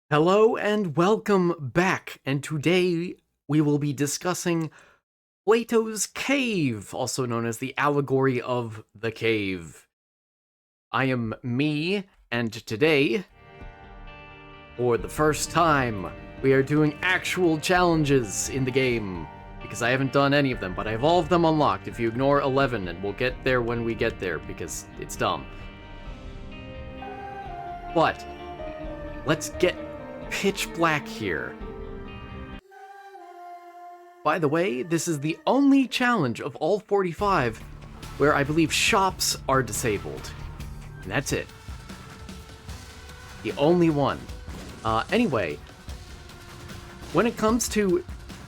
Hello and welcome back, and today we will be discussing Plato's Cave, also known as the Allegory of the Cave. I am me, and today, for the first time, we are doing actual challenges in the game, because I haven't done any of them, but I have all of them unlocked if you ignore 11, and we'll get there when we get there, because it's dumb. But, let's get pitch black here. By the way, this is the only challenge of all 45 where I believe shops are disabled. And that's it. The only one. Anyway, when it comes to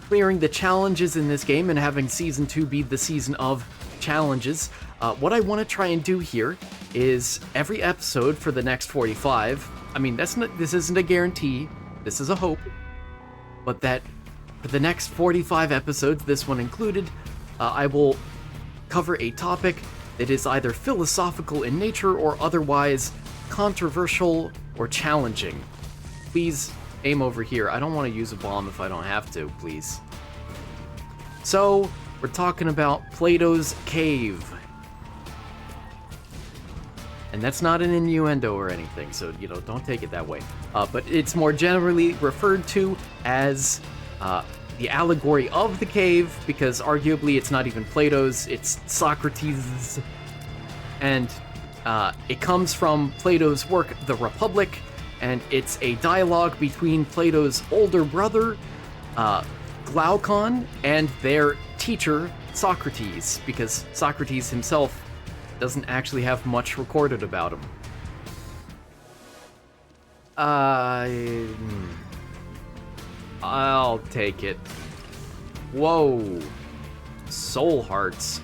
clearing the challenges in this game and having Season 2 be the season of challenges, what I want to try and do here is every episode for the next 45, I mean, this isn't a guarantee, this is a hope, but that for the next 45 episodes, this one included, I will cover a topic that is either philosophical in nature or otherwise controversial or challenging. Please aim over here. I don't want to use a bomb if I don't have to, please. So, we're talking about Plato's Cave. And that's not an innuendo or anything, so, don't take it that way. But it's more generally referred to as the allegory of the cave, because arguably it's not even Plato's, it's Socrates'. And it comes from Plato's work, The Republic, and it's a dialogue between Plato's older brother, Glaucon, and their teacher, Socrates, because Socrates himself doesn't actually have much recorded about him. I'll take it. Whoa. Soul hearts.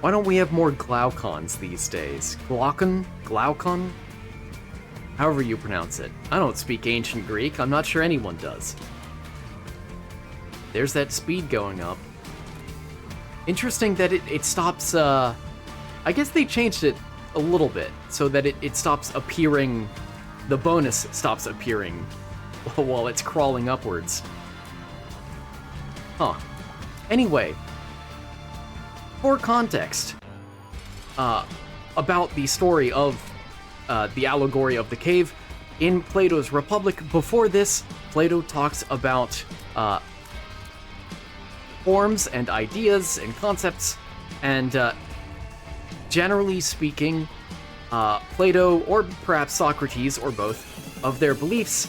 Why don't we have more Glaucons these days? Glaucon? However you pronounce it. I don't speak ancient Greek. I'm not sure anyone does. There's that speed going up. Interesting that it stops, I guess they changed it a little bit so that it stops appearing, the bonus stops appearing while it's crawling upwards. Huh. Anyway, for context, about the story of the allegory of the cave, in Plato's Republic, before this, Plato talks about forms and ideas and concepts, and generally speaking, Plato, or perhaps Socrates, or both, of their beliefs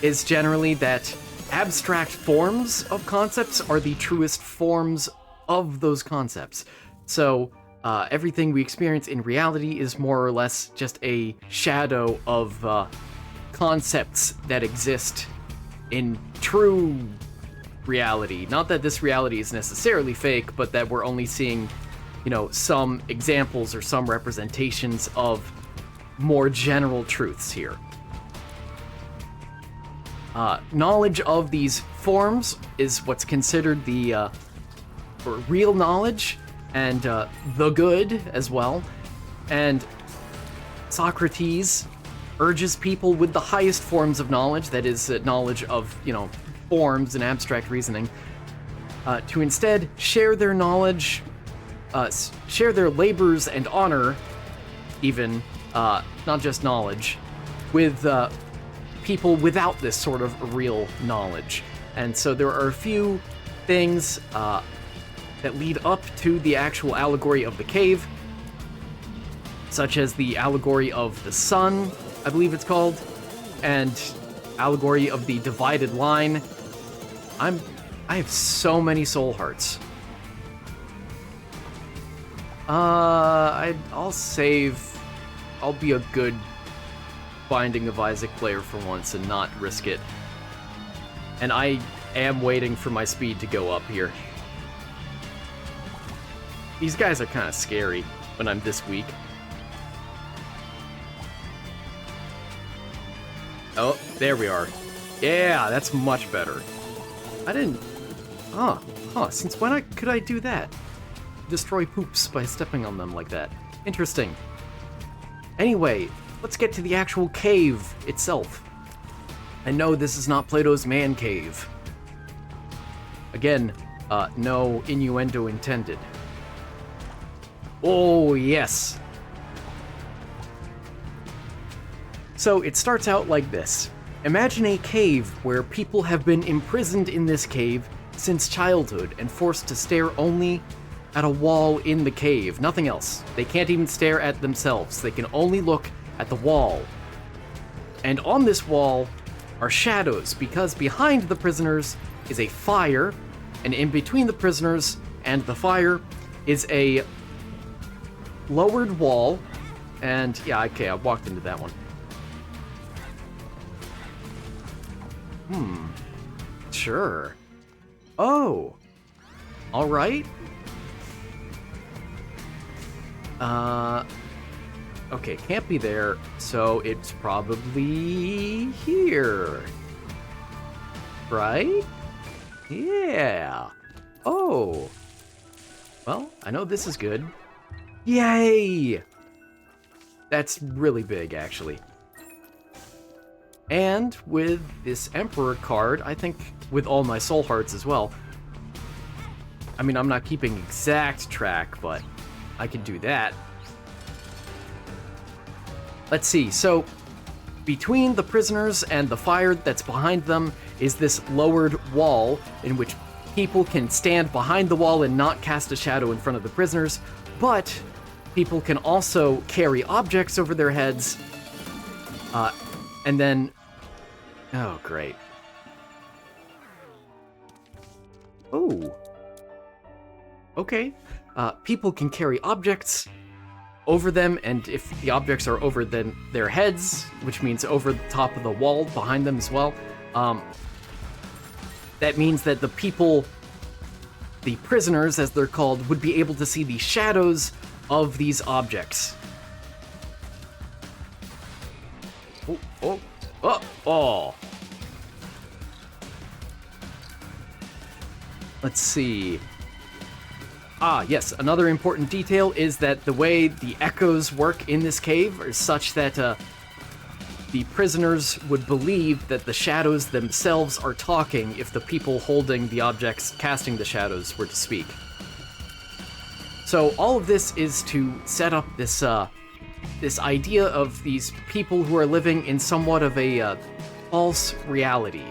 is generally that abstract forms of concepts are the truest forms of those concepts. So everything we experience in reality is more or less just a shadow of concepts that exist in true reality. Not that this reality is necessarily fake, but that we're only seeing, some examples or some representations of more general truths here. Knowledge of these forms is what's considered the real knowledge, and the good as well. And Socrates urges people with the highest forms of knowledge, that is, knowledge of, forms and abstract reasoning, to instead share their knowledge, share their labors and honor, even, not just knowledge, with people without this sort of real knowledge. And so there are a few things that lead up to the actual allegory of the cave, such as the allegory of the sun, I believe it's called, and allegory of the divided line. I have so many soul hearts. I'll save. I'll be a good Binding of Isaac player for once and not risk it. And I am waiting for my speed to go up here. These guys are kind of scary when I'm this weak. Oh, there we are. Yeah, that's much better. I didn't... Since when could I do that? Destroy poops by stepping on them like that. Interesting. Anyway, let's get to the actual cave itself. And no, this is not Plato's man cave. Again, no innuendo intended. Oh, yes. So it starts out like this. Imagine a cave where people have been imprisoned in this cave since childhood and forced to stare only at a wall in the cave, nothing else. They can't even stare at themselves. They can only look at the wall. And on this wall are shadows, because behind the prisoners is a fire, and in between the prisoners and the fire is a lowered wall. And yeah, okay, I walked into that one. Sure. Oh. All right. Okay, can't be there, so it's probably here. Right? Yeah. Oh. Well, I know this is good. Yay! That's really big, actually. And with this Emperor card, I think with all my soul hearts as well. I mean, I'm not keeping exact track, but I can do that. Let's see, so between the prisoners and the fire that's behind them is this lowered wall in which people can stand behind the wall and not cast a shadow in front of the prisoners, but people can also carry objects over their heads, and then... Oh, great. Oh. Okay. People can carry objects over them, and if the objects are over their heads, which means over the top of the wall behind them as well, that means that the people, the prisoners as they're called, would be able to see the shadows of these objects. Oh. Let's see. Ah, yes, another important detail is that the way the echoes work in this cave is such that the prisoners would believe that the shadows themselves are talking if the people holding the objects casting the shadows were to speak. So all of this is to set up this this idea of these people who are living in somewhat of a false reality.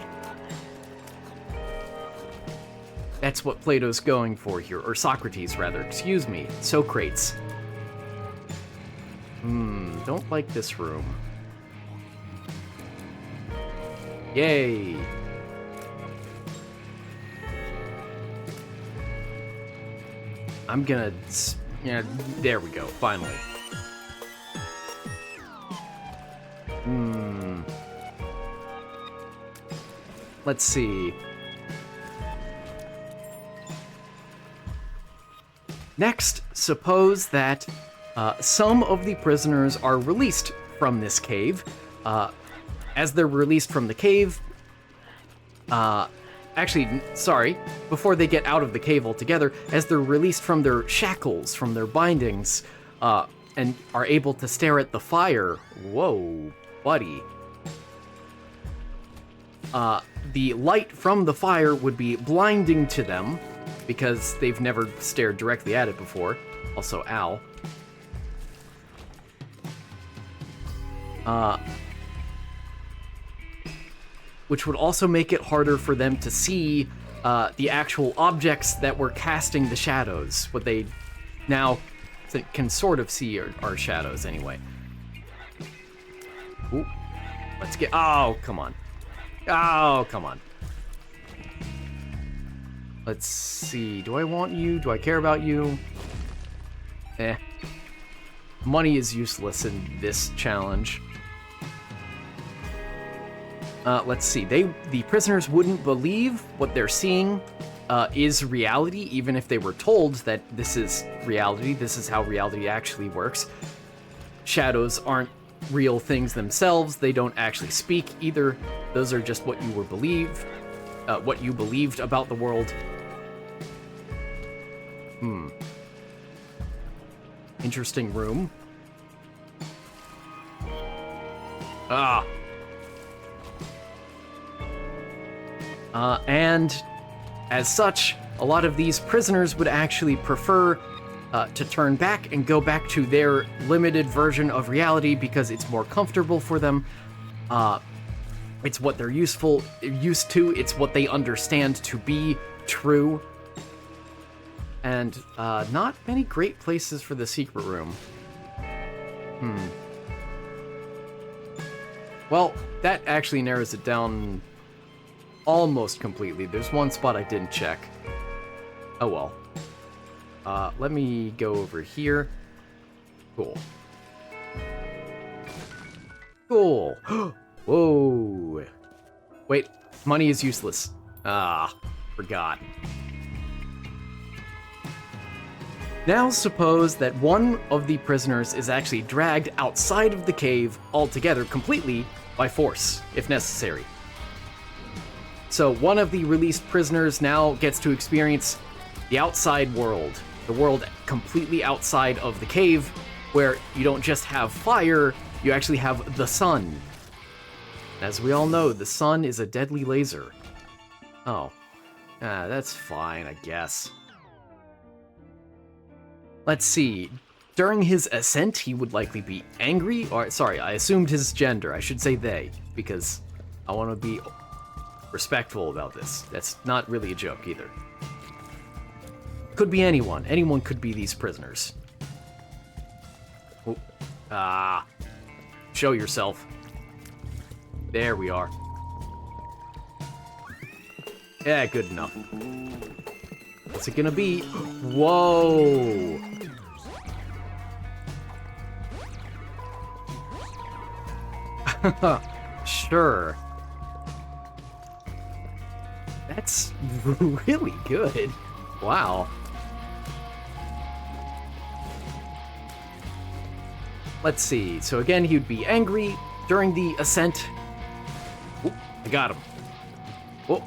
That's what Plato's going for here, or Socrates rather, excuse me, Socrates. Don't like this room. Yay! I'm gonna... Yeah, there we go, finally. Let's see. Next, suppose that some of the prisoners are released from this cave. As they're released from the cave... Actually, sorry, before they get out of the cave altogether, as they're released from their shackles, from their bindings, and are able to stare at the fire. Whoa, buddy. The light from the fire would be blinding to them, because they've never stared directly at it before. Also, ow. Which would also make it harder for them to see the actual objects that were casting the shadows. What they now can sort of see are shadows anyway. Ooh. Let's get... Oh, come on. Oh, come on. Let's see. Do I want you? Do I care about you? Money is useless in this challenge. Let's see. The prisoners wouldn't believe what they're seeing is reality, even if they were told that this is reality. This is how reality actually works. Shadows aren't real things themselves. They don't actually speak either. Those are just what you were what you believed about the world. Interesting room. Ah. And as such, a lot of these prisoners would actually prefer to turn back and go back to their limited version of reality because it's more comfortable for them. It's what they're used to. It's what they understand to be true. And not many great places for the secret room. Well, that actually narrows it down almost completely. There's one spot I didn't check. Oh well. Let me go over here. Cool. Cool. Whoa. Wait, money is useless. Ah, forgot. Now suppose that one of the prisoners is actually dragged outside of the cave altogether, completely, by force, if necessary. So one of the released prisoners now gets to experience the outside world, the world completely outside of the cave, where you don't just have fire, you actually have the sun. As we all know, the sun is a deadly laser. Oh. That's fine, I guess. Let's see. During his ascent, he would likely be angry, or sorry, I assumed his gender. I should say they, because I want to be respectful about this. That's not really a joke either. Could be anyone. Anyone could be these prisoners. Oh. Show yourself. There we are. Yeah, good enough. What's it gonna be? Whoa! Sure. That's really good. Wow. Let's see. So again, he would be angry during the ascent. Oop, I got him. Oh,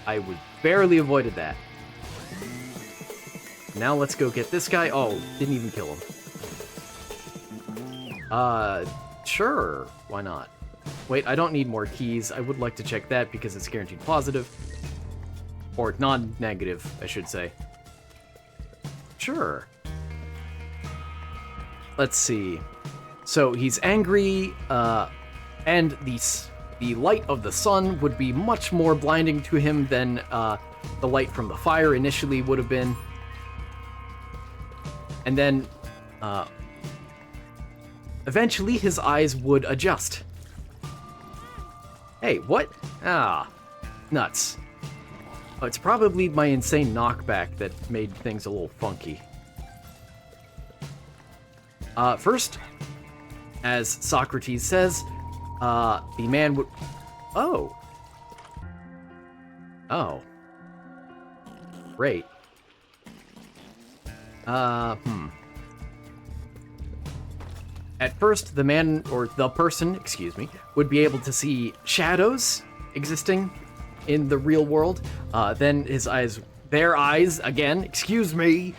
I would barely avoided that. Now let's go get this guy. Oh, didn't even kill him. Sure. Why not? Wait, I don't need more keys. I would like to check that because it's guaranteed positive. Or non-negative, I should say. Sure. Let's see. So he's angry, and the light of the sun would be much more blinding to him than the light from the fire initially would have been. And then, eventually his eyes would adjust. Hey, what? Ah, nuts. Oh, it's probably my insane knockback that made things a little funky. First, as Socrates says, the man would... Oh. Oh. Great. At first, the man, or the person, excuse me, would be able to see shadows existing in the real world. Then their eyes, again, excuse me,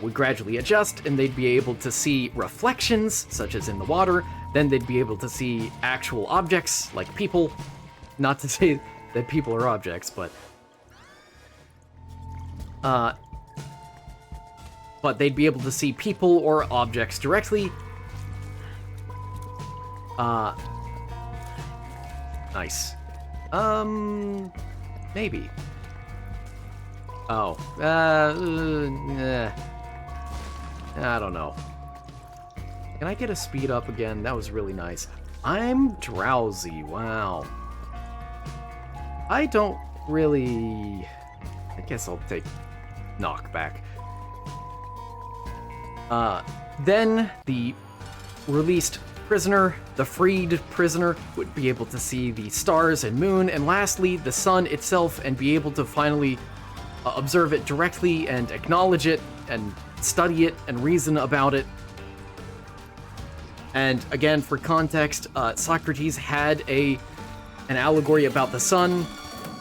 would gradually adjust, and they'd be able to see reflections, such as in the water. Then they'd be able to see actual objects, like people. Not to say that people are objects, but they'd be able to see people or objects directly. Nice. Maybe. Oh. I don't know. Can I get a speed up again? That was really nice. I'm drowsy. Wow. I don't really... I guess I'll take knockback. Then the released prisoner, the freed prisoner, would be able to see the stars and moon, and lastly, the sun itself, and be able to finally observe it directly and acknowledge it and study it and reason about it. And again, for context, Socrates had an allegory about the sun,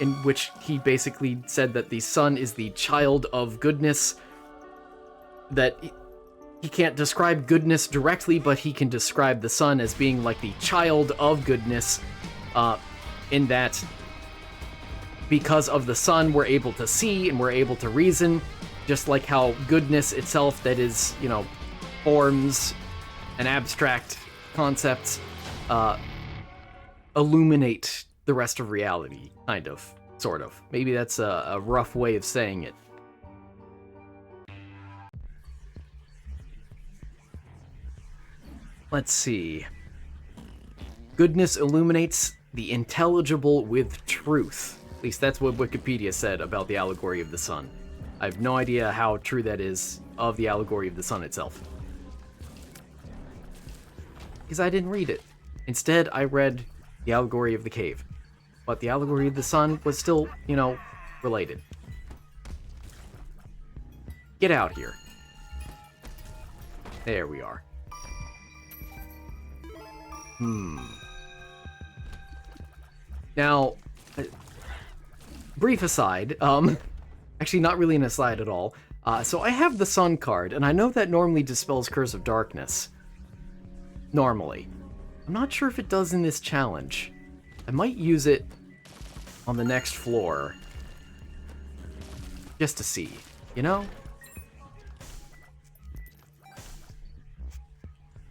in which he basically said that the sun is the child of goodness, that he can't describe goodness directly, but he can describe the sun as being like the child of goodness, in that because of the sun, we're able to see and we're able to reason, just like how goodness itself, that is, forms and abstract concepts, illuminate the rest of reality, kind of, sort of. Maybe that's a rough way of saying it. Let's see. Goodness illuminates the intelligible with truth. At least that's what Wikipedia said about the allegory of the sun. I have no idea how true that is of the allegory of the sun itself, because I didn't read it. Instead, I read the allegory of the cave. But the allegory of the sun was still, related. Get out here. There we are. Now, brief aside, actually not really an aside at all. So I have the Sun card, and I know that normally dispels Curse of Darkness. Normally. I'm not sure if it does in this challenge. I might use it on the next floor. Just to see,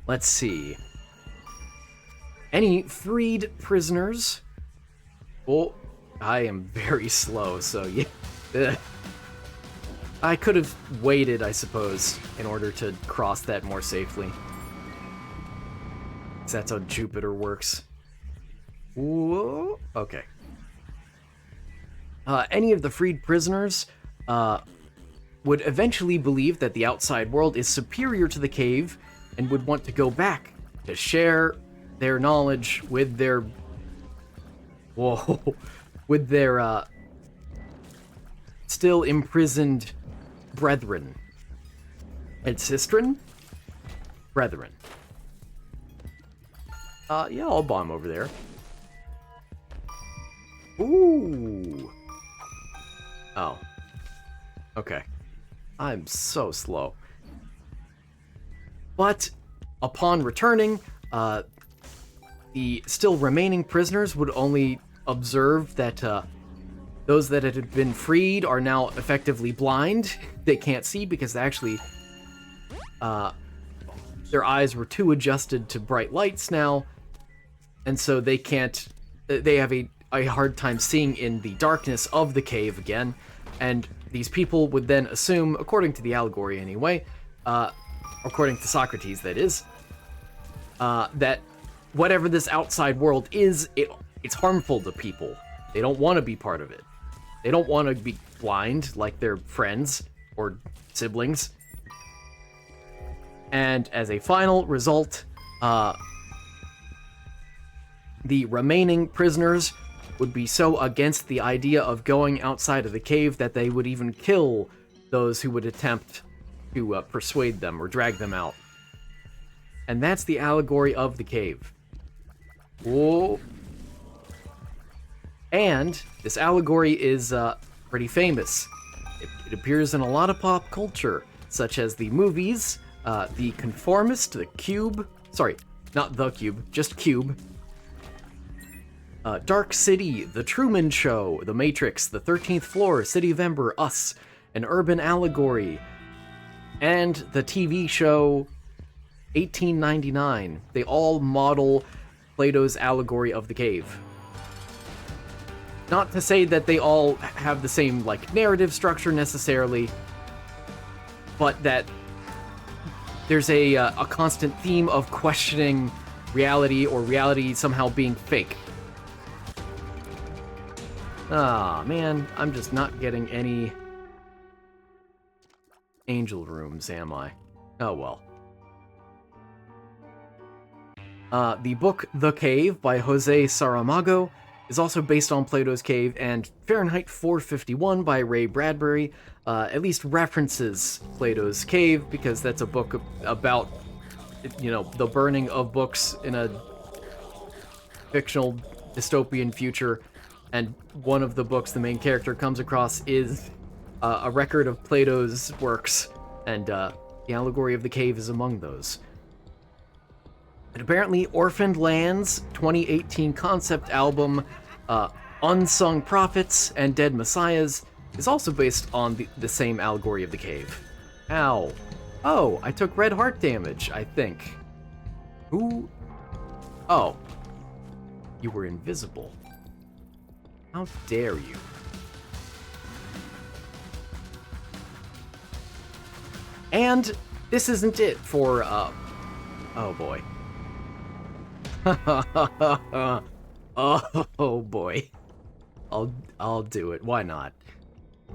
Let's see. Any freed prisoners... Oh, I am very slow, so yeah. I could have waited, I suppose, in order to cross that more safely. That's how Jupiter works. Whoa. Okay. Any of the freed prisoners would eventually believe that the outside world is superior to the cave and would want to go back to share their knowledge with their... Whoa. With their, still imprisoned brethren. And sistren? Brethren. Yeah, I'll bomb over there. Ooh. Oh. Okay. I'm so slow. But, upon returning, the still remaining prisoners would only observe that those that had been freed are now effectively blind. They can't see because they actually their eyes were too adjusted to bright lights now, and so they can't. They have a hard time seeing in the darkness of the cave again, and these people would then assume, according to the allegory anyway, according to Socrates that is, that whatever this outside world is, it's harmful to people. They don't want to be part of it. They don't want to be blind like their friends or siblings. And as a final result, the remaining prisoners would be so against the idea of going outside of the cave that they would even kill those who would attempt to persuade them or drag them out. And that's the allegory of the cave. Whoa. And this allegory is pretty famous. It appears in a lot of pop culture, such as the movies, The Conformist, The Cube, sorry, not The Cube, just Cube, Dark City, The Truman Show, The Matrix, The 13th Floor, City of Ember, Us, An Urban Allegory, and the TV show 1899. They all model Plato's allegory of the cave. Not to say that they all have the same, narrative structure necessarily, but that there's a constant theme of questioning reality, or reality somehow being fake. Ah, man, I'm just not getting any angel rooms, am I? Oh, well. The book The Cave by Jose Saramago is also based on Plato's Cave, and Fahrenheit 451 by Ray Bradbury at least references Plato's Cave, because that's a book about, the burning of books in a fictional dystopian future, and one of the books the main character comes across is a record of Plato's works, and The Allegory of the Cave is among those. And apparently, Orphaned Lands' 2018 concept album, Unsung Prophets and Dead Messiahs, is also based on the same Allegory of the Cave. Ow. Oh, I took red heart damage, I think. Who? Oh. You were invisible. How dare you? And this isn't it for, oh boy. Oh boy. I'll do it. Why not?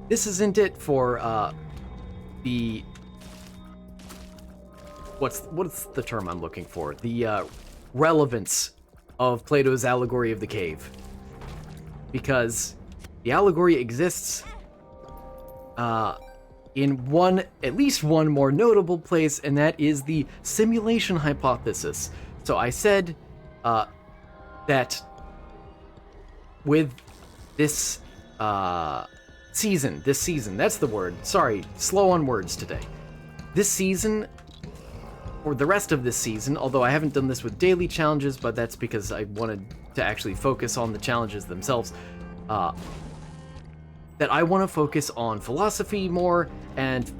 This isn't it for, the... What's the term I'm looking for? The, relevance of Plato's Allegory of the Cave. Because the allegory exists, in at least one more notable place, and that is the simulation hypothesis. So I said that with this season, that's the word. Sorry, slow on words today. This season, or the rest of this season, although I haven't done this with daily challenges, but that's because I wanted to actually focus on the challenges themselves, that I want to focus on philosophy more, and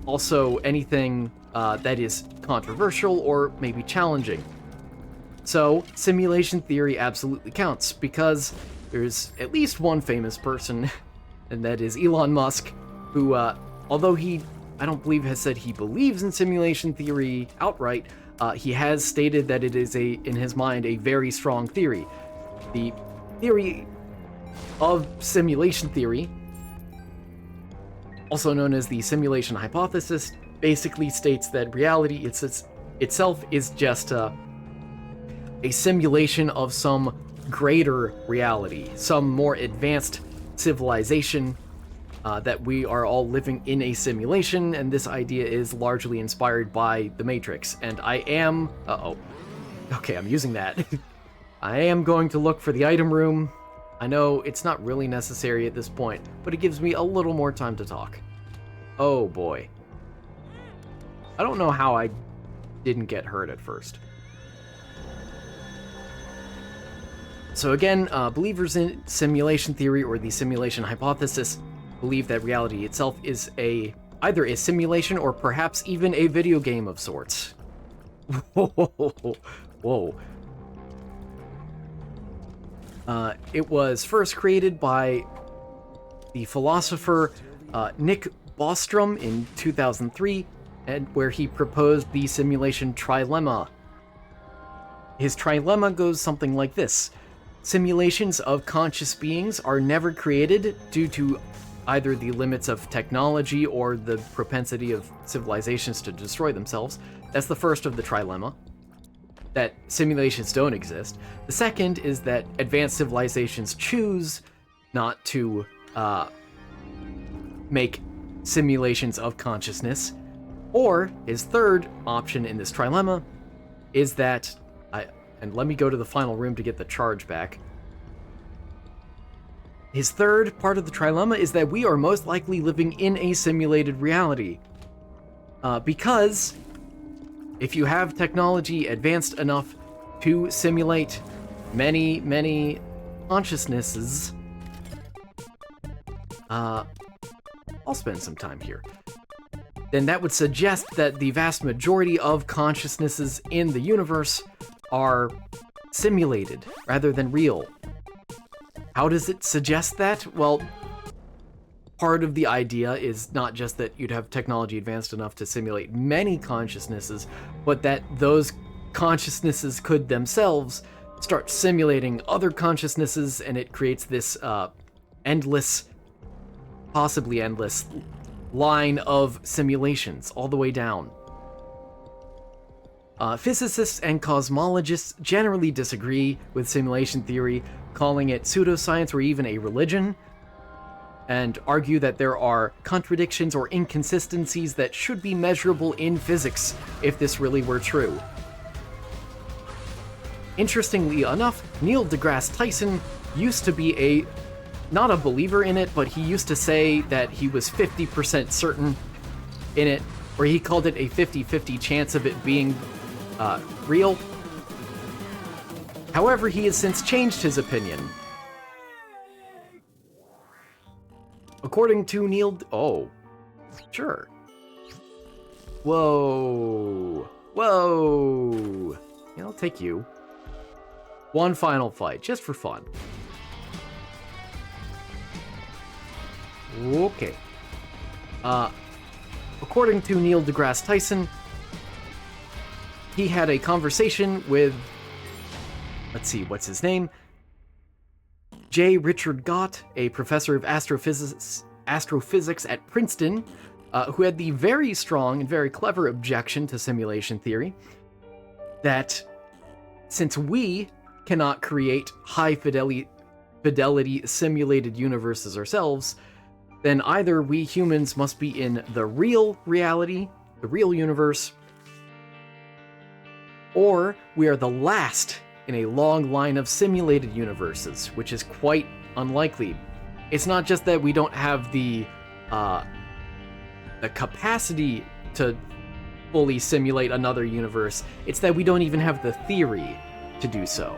also anything that is controversial or maybe challenging. So, simulation theory absolutely counts, because there's at least one famous person, and that is Elon Musk, who, although I don't believe has said he believes in simulation theory outright, he has stated that it is, in his mind, a very strong theory. The theory of simulation theory, also known as the simulation hypothesis, basically states that reality itself is just a simulation of some greater reality, some more advanced civilization, that we are all living in a simulation, and this idea is largely inspired by The Matrix. And I am... Okay, I'm using that. I am going to look for the item room. I know it's not really necessary at this point, but it gives me a little more time to talk. Oh boy. I don't know how I didn't get hurt at first. So again, believers in simulation theory or the simulation hypothesis believe that reality itself is either a simulation or perhaps even a video game of sorts. Whoa. It was first created by the philosopher Nick Bostrom in 2003, and where he proposed the simulation trilemma. His trilemma goes something like this. Simulations of conscious beings are never created due to either the limits of technology or the propensity of civilizations to destroy themselves. That's the first of the trilemma, that simulations don't exist. The second is that advanced civilizations choose not to make simulations of consciousness. Or his third option in this trilemma is that, and let me go to the final room to get the charge back. His third part of the trilemma is that we are most likely living in a simulated reality. Because if you have technology advanced enough to simulate many, many consciousnesses, I'll spend some time here, then that would suggest that the vast majority of consciousnesses in the universe are simulated rather than real. How does it suggest that? Well, part of the idea is not just that you'd have technology advanced enough to simulate many consciousnesses, but that those consciousnesses could themselves start simulating other consciousnesses, and it creates this possibly endless line of simulations all the way down. Physicists and cosmologists generally disagree with simulation theory, calling it pseudoscience or even a religion, and argue that there are contradictions or inconsistencies that should be measurable in physics if this really were true. Interestingly enough, Neil deGrasse Tyson used to be not a believer in it, but he used to say that he was 50% certain in it, or he called it a 50-50 chance of it being real. However, he has since changed his opinion. According to Neil... Oh, sure. Whoa. Whoa. Yeah, I'll take you. One final fight, just for fun. Okay. According to Neil deGrasse Tyson, he had a conversation with... Let's see, what's his name? J. Richard Gott, a professor of astrophysics at Princeton, who had the very strong and very clever objection to simulation theory that since we cannot create high-fidelity simulated universes ourselves, then either we humans must be in the real reality, the real universe, or we are the last in a long line of simulated universes, which is quite unlikely. It's not just that we don't have the capacity to fully simulate another universe, it's that we don't even have the theory to do so.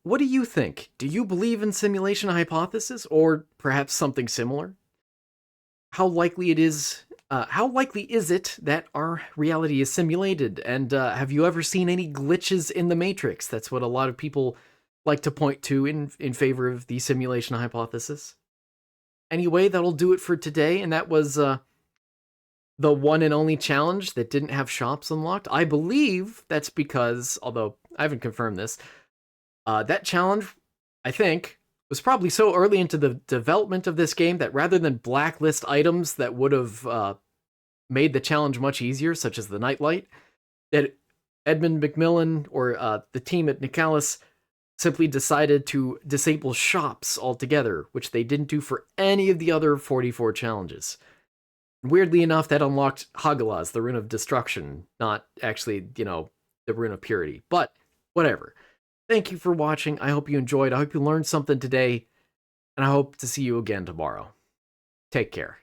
What do you think? Do you believe in simulation hypothesis, or perhaps something similar? How likely is it that our reality is simulated? And have you ever seen any glitches in the Matrix? That's what a lot of people like to point to in favor of the simulation hypothesis. Anyway, that'll do it for today, and that was the one and only challenge that didn't have shops unlocked. I believe that's because, although I haven't confirmed this, that challenge, I think, was probably so early into the development of this game that rather than blacklist items that would have made the challenge much easier, such as the nightlight, that Edmund McMillan or the team at Nicalis simply decided to disable shops altogether, which they didn't do for any of the other 44 challenges. Weirdly enough, that unlocked Hagalaz, the Rune of Destruction, not actually, the Rune of Purity. But whatever. Thank you for watching. I hope you enjoyed. I hope you learned something today, and I hope to see you again tomorrow. Take care.